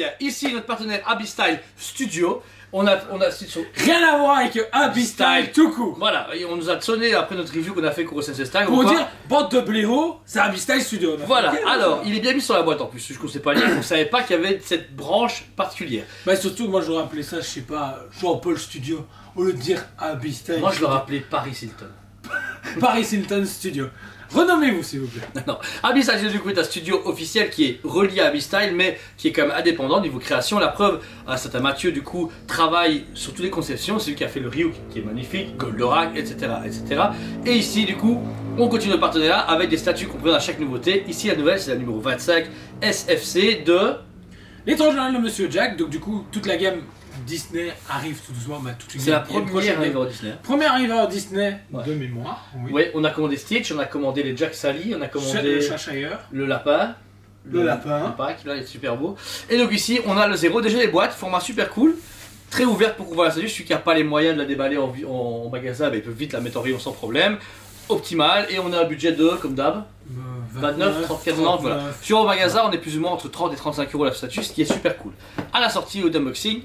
bien. Ici, notre partenaire Abystyle Studio. On a rien à voir avec Abystyle tout court. Voilà, et on nous a sonné après notre review qu'on a fait Kuro Sensei Style. Pour dire, bande de blaireaux, c'est Abystyle Studio. Voilà, alors, il est bien mis sur la boîte en plus. Je ne sais pas lire, on ne savait pas qu'il y avait cette branche particulière. Bah, surtout, moi, j'aurais appelé ça, je sais pas, Jean-Paul Studio, au lieu de dire Abystyle. Moi, je l'aurais appelé Paris Hilton. Paris Hilton Studio. Renommez-vous s'il vous plaît. Non, Abystyle du coup est un studio officiel qui est relié à Abystyle mais qui est quand même indépendant niveau création. La preuve, un certain Mathieu du coup travaille sur toutes les conceptions, c'est lui qui a fait le Ryuk qui est magnifique, Goldorak, etc., etc. Et ici du coup, on continue le partenariat avec des statues qu'on présente à chaque nouveauté. Ici la nouvelle c'est la numéro 25 SFC de L'étrange Noël de Monsieur Jack. Donc du coup toute la gamme Disney arrive tout doucement. C'est la première arrivée en Disney. Première arrivée en Disney de mémoire. Oui. Ouais, on a commandé Stitch, on a commandé les Jack Sally, on a commandé le Cheshire, le lapin. Le lapin. Le pack, là il est super beau. Et donc ici on a le 0, déjà les boîtes, format super cool. Très ouverte pour qu'on voit la statue, celui qui n'a pas les moyens de la déballer en magasin, bah, il peut vite la mettre en rayon sans problème. Optimal, et on a un budget de, comme d'hab, 29, 30, 40, voilà. Sur au magasin, on est plus ou moins entre 30 et 35 € la statue, ce qui est super cool. À la sortie, au unboxing,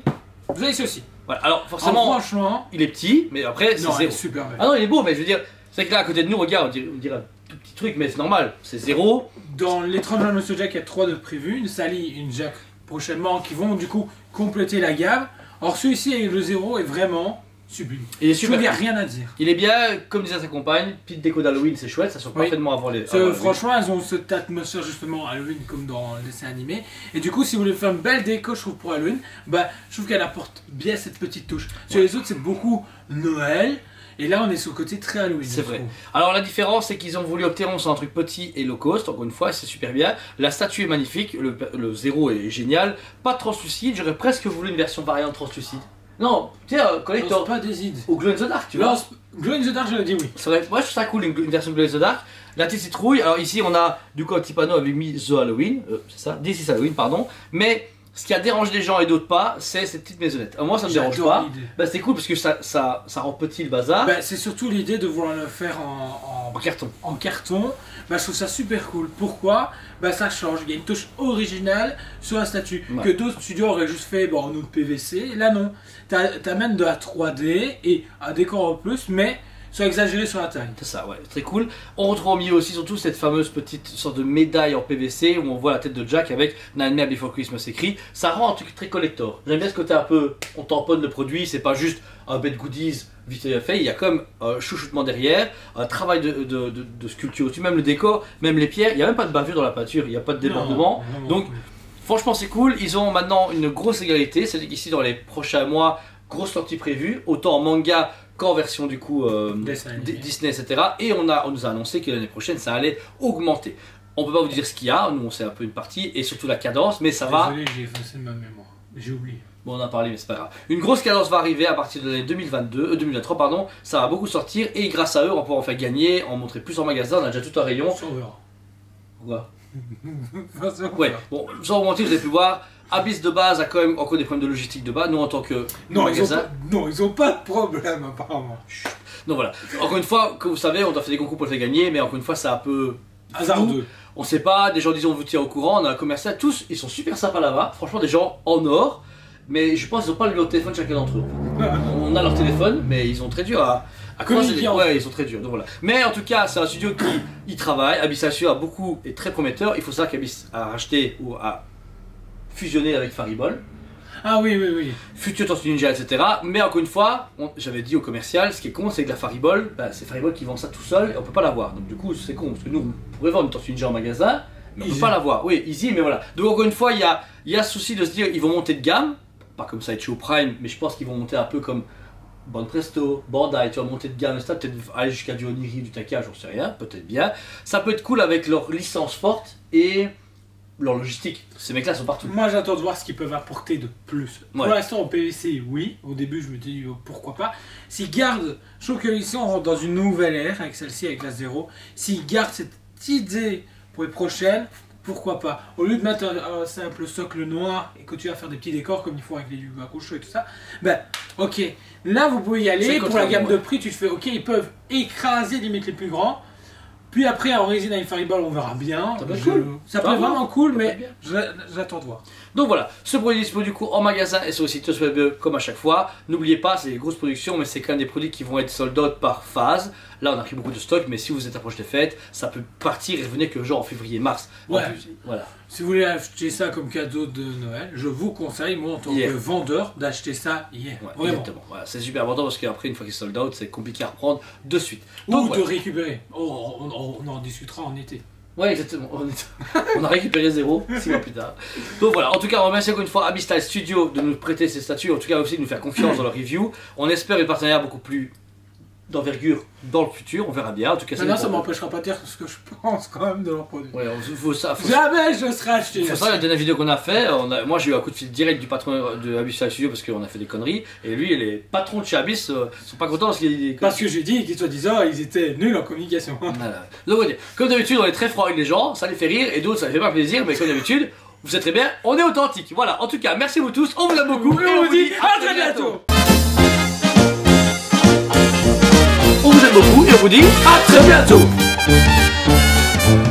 vous avez ceci. Voilà, alors forcément, franchement, il est petit, mais après c'est 0. Super belle. Ah non, il est beau, mais je veux dire, c'est que là à côté de nous, regarde, on dirait un tout petit truc, mais c'est normal, c'est 0. Dans l'étrange de Monsieur Jack, il y a 3 de prévus, une Sally, une Jack prochainement, qui vont du coup compléter la gamme. Or celui-ci, le 0 est vraiment sublime. Il est super. Il n'y a rien à dire. Il est bien, comme disait sa compagne, petite déco d'Halloween, c'est chouette, ça sort parfaitement avant les. Franchement, elles ont cette atmosphère justement Halloween comme dans le dessin animé. Et du coup, si vous voulez faire une belle déco, je trouve pour Halloween, bah, je trouve qu'elle apporte bien cette petite touche. Sur les autres, c'est beaucoup Noël. Et là, on est sur le côté très Halloween. C'est vrai. Alors la différence, c'est qu'ils ont voulu opter sur un truc petit et low cost. Encore une fois, c'est super bien. La statue est magnifique, le 0 est génial. Pas de translucide, j'aurais presque voulu une version variante translucide. Non, tiens, collector. Pas des idées. Ou Glow in the Dark, tu vois. Glow in the Dark, je dis oui. C'est vrai, moi je trouve ça cool, une version Glow in the Dark. La petite citrouille, alors ici on a du coup un petit panneau avec mis The Halloween, c'est ça, This is Halloween, pardon. Mais ce qui a dérangé les gens et d'autres pas, c'est cette petite maisonnette. Alors moi ça me dérange pas. Bah, c'est cool parce que ça rend petit le bazar. Bah, c'est surtout l'idée de vouloir le faire en carton. En carton. Bah, je trouve ça super cool. Pourquoi? Bah, ça change. Il y a une touche originale sur la statue. Ouais. Que d'autres studios auraient juste fait en outre PVC. Là non. T'as même de la 3D et un décor en plus, mais soit exagéré sur la taille. C'est ça, ouais, très cool. On retrouve au milieu aussi surtout cette fameuse petite sorte de médaille en PVC où on voit la tête de Jack avec Nightmare Before Christmas écrit. Ça rend un truc très collector. J'aime bien ce côté un peu, on tamponne le produit, c'est pas juste un bête goodies vite fait, il y a comme un chouchoutement derrière, un travail de sculpture aussi, même le décor, même les pierres, il n'y a même pas de bavure dans la peinture, il n'y a pas de débordement. Donc franchement c'est cool, ils ont maintenant une grosse égalité, c'est-à-dire qu'ici dans les prochains mois, grosse sortie prévue, autant en manga qu'en version du coup Disney, etc. Et on nous a annoncé que l'année prochaine ça allait augmenter. On peut pas vous dire ce qu'il y a, nous on sait un peu une partie, et surtout la cadence, mais ça va... Désolé, j'ai effacé ma mémoire, j'ai oublié. Bon, on en a parlé, mais c'est pas grave. Une grosse cadence va arriver à partir de l'année 2023, pardon. Ça va beaucoup sortir, et grâce à eux, on pourra en faire gagner, en montrer plus en magasin, on a déjà tout un rayon. Pourquoi? Ouais, bon, sans vous mentir, vous avez pu voir... Abyss de base a quand même encore des problèmes de logistique de base, nous en tant que magasin. Ils ont pas de problème apparemment. Donc voilà, encore une fois, comme vous savez, on doit faire des concours pour le faire gagner, mais encore une fois, c'est un peu hasardeux. On sait pas, des gens disent on vous tient au courant, on a un commercial, tous, ils sont super sympas là-bas, franchement des gens en or, mais je pense qu'ils n'ont pas le numéro de téléphone chacun d'entre eux. On a leur téléphone, mais ils sont très durs à communiquer. Ouais, ils sont très durs, donc voilà. Mais en tout cas, c'est un studio qui travaille, Abyss a beaucoup est très prometteur, il faut savoir qu'Abyss a racheté ou a fusionné avec Faribol. Ah oui. Future Tortue Ninja, etc. Mais encore une fois, j'avais dit au commercial, ce qui est con, c'est que la Faribol, c'est Faribol qui vend ça tout seul et on peut pas l'avoir. Donc du coup, c'est con, parce que nous, on pourrait vendre une Tortue Ninja en magasin, mais on peut pas l'avoir. Oui, easy, mais voilà. Donc encore une fois, il y a ce souci de se dire, ils vont monter de gamme, pas comme ça Sideshow Prime, mais je pense qu'ils vont monter un peu comme Bon Presto, Bandai, tu vas monter de gamme, peut-être aller jusqu'à du Oniri, du Taka, j'en sais rien, peut-être bien. Ça peut être cool avec leur licence forte et leur logistique. Ces mecs là sont partout. Moi j'attends de voir ce qu'ils peuvent apporter de plus. Pour l'instant en PVC oui, au début je me dis pourquoi pas. S'ils gardent, je trouve que ici on rentre dans une nouvelle ère avec celle-ci, avec la 0. S'ils gardent cette idée pour les prochaines, pourquoi pas. Au lieu de mettre un simple socle noir et que tu vas faire des petits décors comme il faut avec les Yugakusho et tout ça, ben ok, là vous pouvez y aller, pour la gamme de prix tu te fais ok, ils peuvent écraser limite les plus grands. Puis après, en Resident Evil Fireball, on verra bien. Ça peut être cool. Ça peut être vraiment cool, mais j'attends de voir. Donc voilà, ce produit est disponible du coup en magasin et sur le site web comme à chaque fois. N'oubliez pas, c'est des grosses productions, mais c'est quand même des produits qui vont être sold out par phase. Là, on a pris beaucoup de stock, mais si vous êtes approche des fêtes, ça peut partir et revenir que genre en février-mars. Ouais. Voilà. Si vous voulez acheter ça comme cadeau de Noël, je vous conseille, moi en tant que vendeur, d'acheter ça hier. Ouais, exactement. Voilà, c'est super important parce qu'après, une fois qu'il est sold out, c'est compliqué à reprendre de suite. Donc, ou de récupérer. On en discutera en été. Ouais, exactement. On a récupéré 0 6 mois plus tard. Donc voilà, en tout cas, on remercie encore une fois Abyssal Studio de nous prêter ces statues, en tout cas aussi de nous faire confiance dans leur review. On espère des partenariats beaucoup plus d'envergure dans le futur, on verra bien. En tout cas, maintenant, ça m'empêchera pas de dire ce que je pense quand même de leurs produits. Ouais, jamais je serai acheté. C'est ça, la dernière vidéo qu'on a fait, moi j'ai eu un coup de fil direct du patron de Abyssal Studio parce qu'on a fait des conneries. Et lui, les patrons de chez Abyss sont pas contents parce qu'il. Parce que j'ai dit qu'ils soi-disant ils étaient nuls en communication. Voilà. Donc, comme d'habitude, on est très froid avec les gens, ça les fait rire, et d'autres ça les fait pas plaisir, mais comme d'habitude, vous êtes très bien, on est authentique. Voilà, en tout cas, merci à vous tous, on vous aime beaucoup, et on vous dit à très bientôt. On vous aime beaucoup et on vous dit à très bientôt.